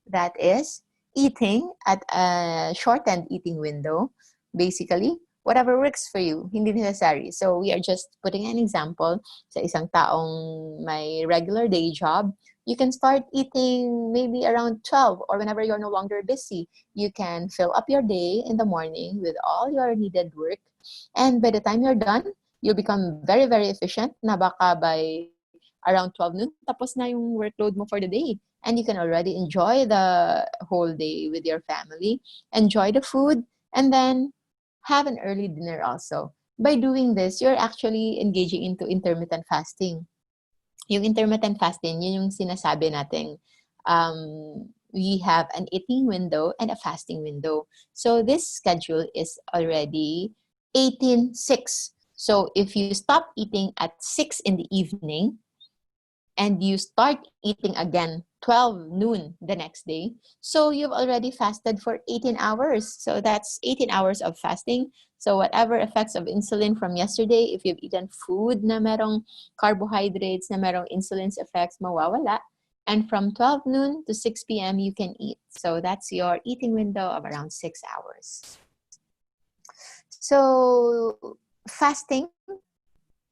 That is eating at a shortened eating window. Basically, whatever works for you, hindi necessary. So we are just putting an example sa isang taong may regular day job. You can start eating maybe around 12 or whenever you're no longer busy. You can fill up your day in the morning with all your needed work. And by the time you're done, you'll become very, very efficient na baka by around 12 noon, tapos na yung workload mo for the day. And you can already enjoy the whole day with your family, enjoy the food, and then have an early dinner also. By doing this, you're actually engaging into intermittent fasting. Yung intermittent fasting, yun yung sinasabi natin, we have an eating window and a fasting window. So this schedule is already 18-6. So if you stop eating at 6 in the evening and you start eating again 12 noon the next day, so you've already fasted for 18 hours. So that's 18 hours of fasting. So whatever effects of insulin from yesterday, if you've eaten food na merong carbohydrates, na merong insulin's effects, mawawala. And from 12 noon to 6 p.m. you can eat. So that's your eating window of around 6 hours. So fasting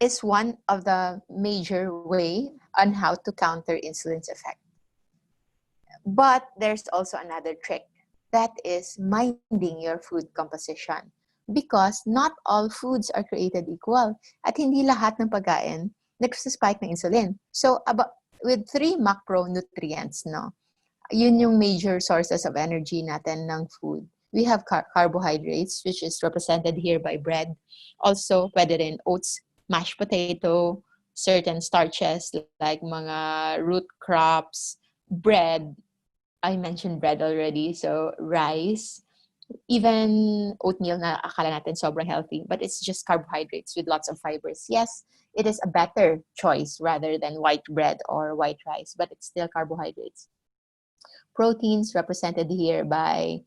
is one of the major way on how to counter insulin's effect. But there's also another trick. That is minding your food composition. Because not all foods are created equal. At hindi lahat ng pagkain nagsa-spike ng insulin. So with 3 macronutrients, no? Yun yung major sources of energy natin ng food. We have carbohydrates, which is represented here by bread. Also, pwede rin oats, mashed potato, certain starches like mga root crops, bread. I mentioned bread already. So rice, even oatmeal na akala natin sobrang healthy, but it's just carbohydrates with lots of fibers. Yes, it is a better choice rather than white bread or white rice, but it's still carbohydrates. Proteins represented here by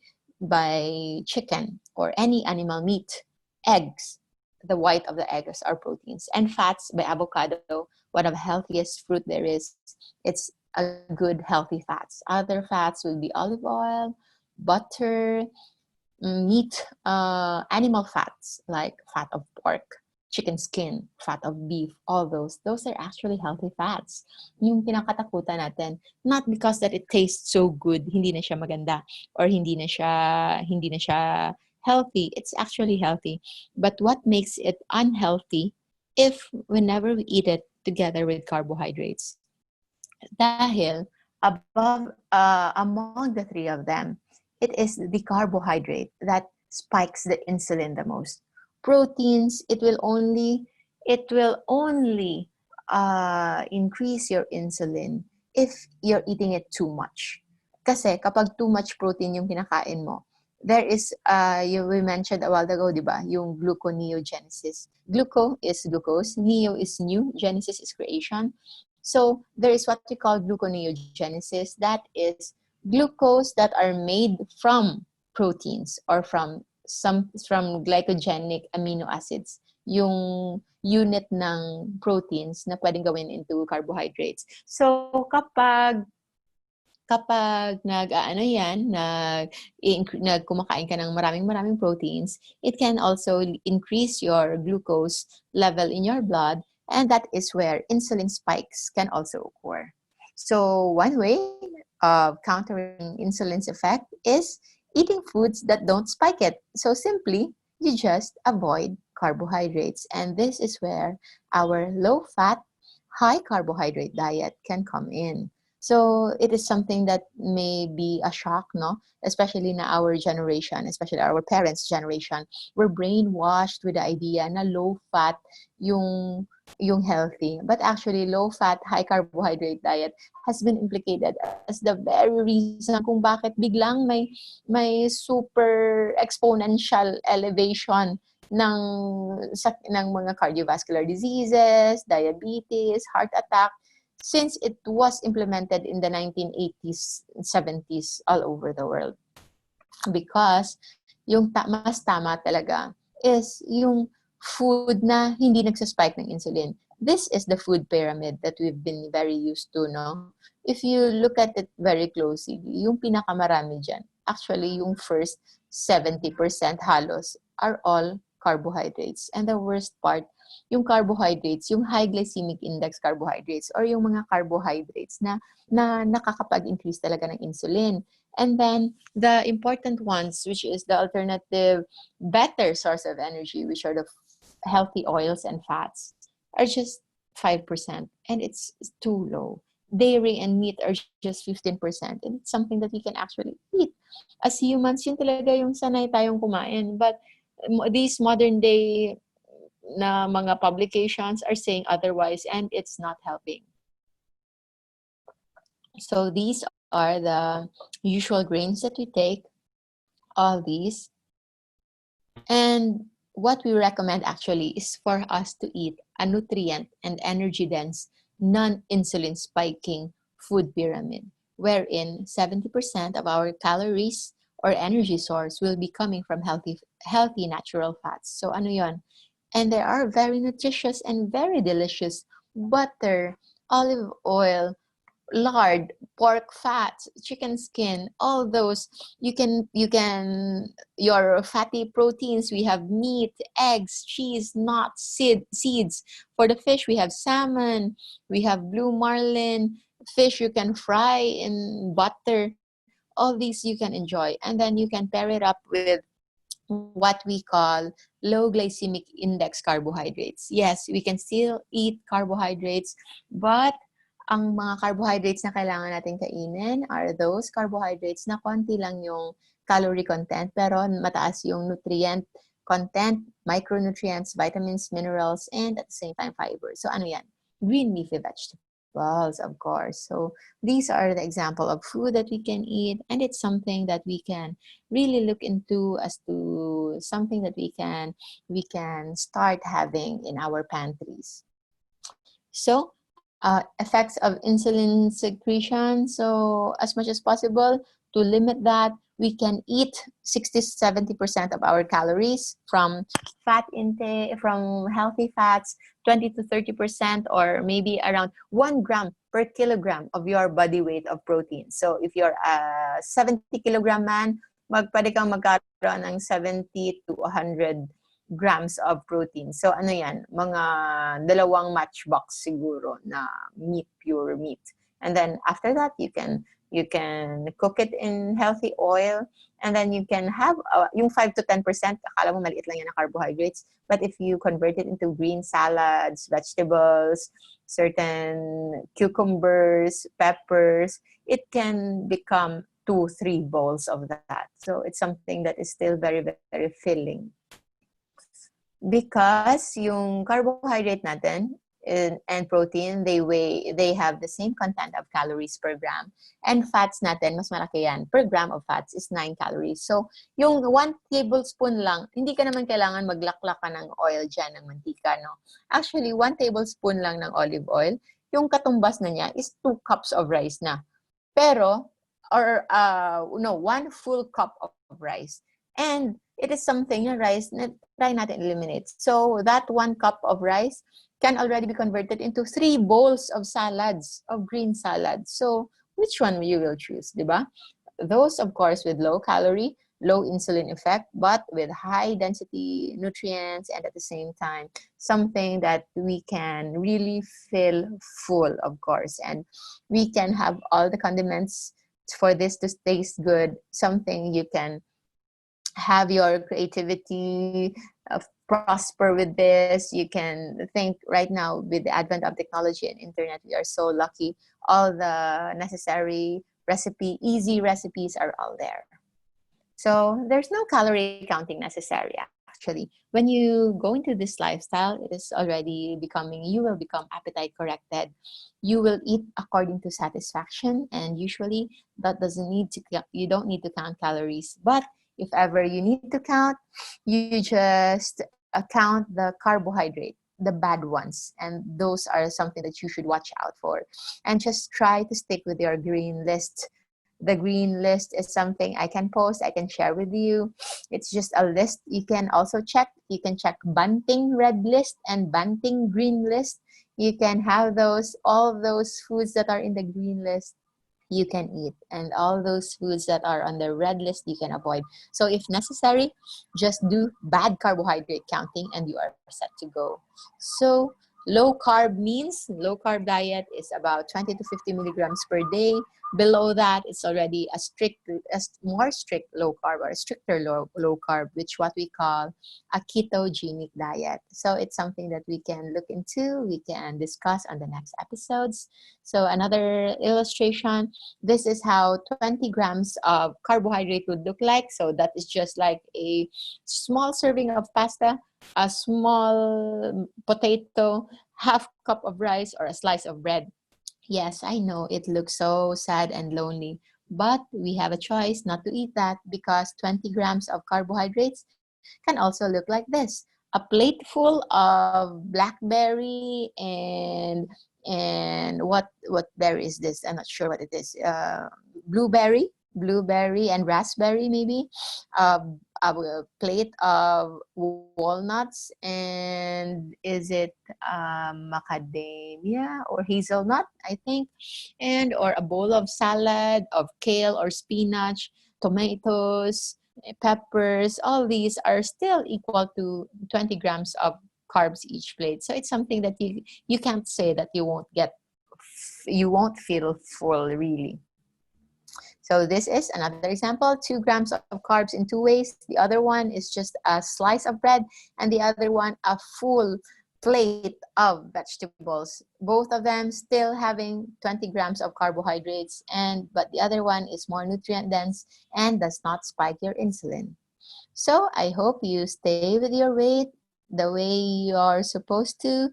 chicken or any animal meat, eggs. The white of the eggs are proteins, and fats by avocado, one of the healthiest fruit there is. It's a good healthy fats. Other fats will be olive oil, butter, meat, animal fats like fat of pork, chicken skin, fat of beef, all those are actually healthy fats. Yung pinakatakutan natin, not because that it tastes so good, hindi na siya maganda, or hindi na siya healthy. It's actually healthy. But what makes it unhealthy if whenever we eat it together with carbohydrates? Dahil among the 3 of them, it is the carbohydrate that spikes the insulin the most. Proteins, it will only increase your insulin if you're eating it too much. Kasi kapag too much protein yung kinakain mo, there is, we mentioned a while ago, di ba? Yung gluconeogenesis. Gluco is glucose, neo is new, genesis is creation. So there is what we call gluconeogenesis. That is glucose that are made from proteins or from glycogenic amino acids. Yung unit ng proteins na pwedeng gawin into carbohydrates. So kapag kapag kumakain ka ng maraming proteins, it can also increase your glucose level in your blood, and that is where insulin spikes can also occur. So one way of countering insulin's effect is eating foods that don't spike it. So simply, you just avoid carbohydrates. And this is where our low-fat, high-carbohydrate diet can come in. So it is something that may be a shock, no? Especially in our generation, especially our parents' generation. We're brainwashed with the idea na low-fat yung healthy. But actually, low-fat, high-carbohydrate diet has been implicated as the very reason kung bakit biglang may super exponential elevation ng mga cardiovascular diseases, diabetes, heart attack, since it was implemented in the 1980s and 70s all over the world. Because yung mas tama talaga is yung food na hindi nagsaspike ng insulin. This is the food pyramid that we've been very used to, no? If you look at it very closely, yung pinakamarami dyan, actually yung first 70% halos are all carbohydrates. And the worst part, yung carbohydrates, yung high glycemic index carbohydrates or yung mga carbohydrates na nakakapag-increase talaga ng insulin. And then the important ones, which is the alternative, better source of energy, which are the healthy oils and fats, are just 5%. And it's too low. Dairy and meat are just 15%. And it's something that we can actually eat. As humans, yun talaga yung sanay tayong kumain. But these modern day na mga publications are saying otherwise, and it's not helping. So these are the usual grains that we take, all these. And what we recommend actually is for us to eat a nutrient and energy-dense, non-insulin spiking food pyramid, wherein 70% of our calories or energy source will be coming from healthy natural fats. So ano yon? And there are very nutritious and very delicious butter, olive oil, lard, pork fat, chicken skin, all those. Your fatty proteins, we have meat, eggs, cheese, nuts, seeds. For the fish, we have salmon, we have blue marlin, fish you can fry in butter. All these you can enjoy. And then you can pair it up with what we call low glycemic index carbohydrates. Yes, we can still eat carbohydrates, but ang mga carbohydrates na kailangan natin kainin are those carbohydrates na konti lang yung calorie content, pero mataas yung nutrient content, micronutrients, vitamins, minerals, and at the same time, fiber. So ano yan? Green leafy vegetables, of course. So these are the example of food that we can eat, and it's something that we can really look into as to something that we can start having in our pantries. So effects of insulin secretion. So as much as possible to limit that, we can eat 60-70% of our calories from fat intake, from healthy fats, 20-30%, or maybe around 1 gram per kilogram of your body weight of protein. So if you're a 70 kilogram man, pwede kang magkaroon ng 70 to 100 grams of protein. So ano yan? Mga 2 matchbox siguro na meat, pure meat. And then after that, you can cook it in healthy oil, and then you can have yung 5-10%, akala mo maliit lang yan na carbohydrates, but if you convert it into green salads, vegetables, certain cucumbers, peppers, it can become 2-3 bowls of that. So it's something that is still very, very filling. Because yung carbohydrate natin and protein, they have the same content of calories per gram. And fats natin, mas malaki yan. Per gram of fats is 9 calories. So, yung 1 tablespoon lang, hindi ka naman kailangan maglaklak ka ng oil dyan, ng mantika, no? Actually, 1 tablespoon lang ng olive oil, yung katumbas na niya is 2 cups of rice na. Pero, 1 full cup of rice. And it is something na rice na try natin eliminate. So that 1 cup of rice can already be converted into 3 bowls of salads, of green salads. So which one you will choose, diba? Those, of course, with low calorie, low insulin effect, but with high density nutrients, and at the same time, something that we can really feel full, of course. And we can have all the condiments for this to taste good, something you can have your creativity prosper with this. You can think right now with the advent of technology and internet, we are so lucky. All the necessary easy recipes are all there. So there's no calorie counting necessary actually. When you go into this lifestyle, it is already becoming, you will become appetite corrected. You will eat according to satisfaction, and usually that doesn't need to, you don't need to count calories. But if ever you need to count, you just count the carbohydrate, the bad ones, and those are something that you should watch out for. And just try to stick with your green list. The green list is something I can post, I can share with you. It's just a list you can also check. You can check Banting red list and Banting green list. You can have those, all those foods that are in the green list you can eat, and all those foods that are on the red list you can avoid. So if necessary, just do bad carbohydrate counting and you are set to go. So low carb means, low carb diet is about 20 to 50 milligrams per day. Below that, it's already a more strict low carb, or a stricter low carb, which what we call a ketogenic diet. So it's something that we can look into, we can discuss on the next episodes. So another illustration, this is how 20 grams of carbohydrate would look like. So that is just like a small serving of pasta, a small potato, half cup of rice, or a slice of bread. Yes, I know it looks so sad and lonely, but we have a choice not to eat that, because 20 grams of carbohydrates can also look like this. A plate full of blackberry and what berry is this? I'm not sure what it is. Blueberry and raspberry maybe. A plate of walnuts, and is it macadamia or hazelnut, I think, and or a bowl of salad of kale or spinach, tomatoes, peppers. All these are still equal to 20 grams of carbs each plate. So it's something that you can't say that you won't feel full really. So this is another example, 2 grams of carbs in 2 ways. The other one is just a slice of bread, and the other one a full plate of vegetables. Both of them still having 20 grams of carbohydrates, but the other one is more nutrient dense and does not spike your insulin. So I hope you stay with your weight the way you're supposed to,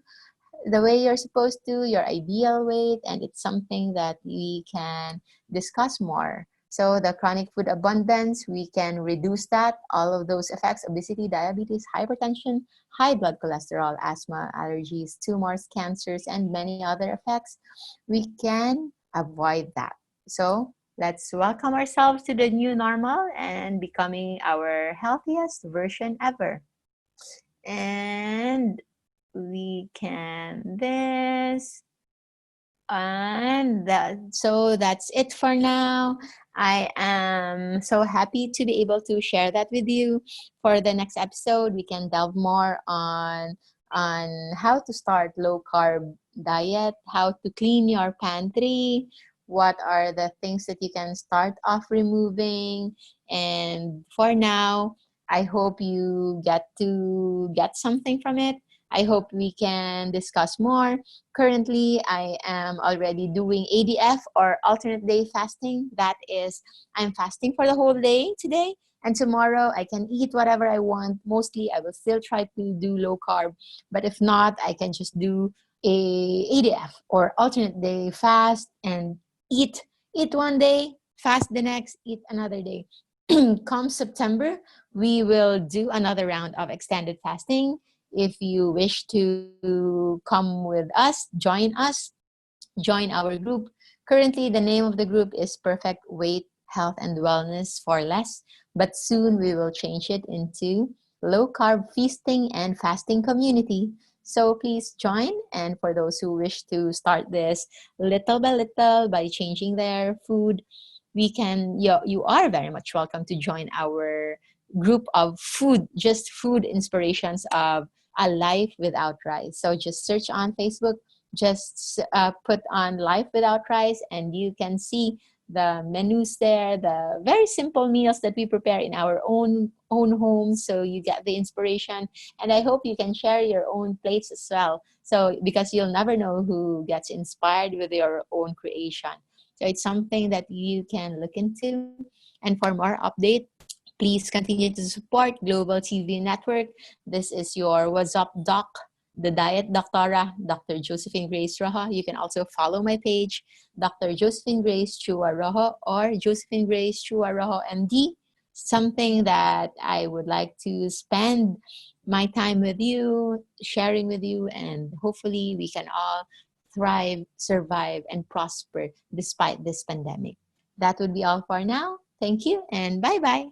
your ideal weight, and it's something that we can discuss more. So the chronic food abundance, we can reduce that, all of those effects, obesity, diabetes, hypertension, high blood cholesterol, asthma, allergies, tumors, cancers, and many other effects. We can avoid that. So let's welcome ourselves to the new normal and becoming our healthiest version ever. And we can this, and so that's it for now. I am so happy to be able to share that with you. For the next episode, we can delve more on how to start low carb diet, how to clean your pantry, what are the things that you can start off removing. And for now, I hope you get something from it. I hope we can discuss more. Currently, I am already doing ADF, or alternate day fasting. That is, I'm fasting for the whole day today, and tomorrow I can eat whatever I want. Mostly, I will still try to do low carb, but if not, I can just do a ADF, or alternate day fast, and eat one day, fast the next, eat another day. Come September, we will do another round of extended fasting. If you wish to come with us, join our group. Currently, the name of the group is Perfect Weight, Health, and Wellness for Less, but soon we will change it into Low Carb Feasting and Fasting Community. So please join. And for those who wish to start this little by little by changing their food, you are very much welcome to join our group of food inspirations of a life without rice. So just search on Facebook, just put on life without rice, and you can see the menus there, the very simple meals that we prepare in our own homes. So you get the inspiration, and I hope you can share your own plates as well. So because you'll never know who gets inspired with your own creation. So it's something that you can look into. And for more update, please continue to support Global TV Network. This is your What's Up Doc, the Diet Doctora, Dr. Josephine Grace Rojo. You can also follow my page, Dr. Josephine Grace Chua Rojo, or Josephine Grace Chua Rojo MD. Something that I would like to spend my time with you, sharing with you, and hopefully we can all thrive, survive, and prosper despite this pandemic. That would be all for now. Thank you and bye bye.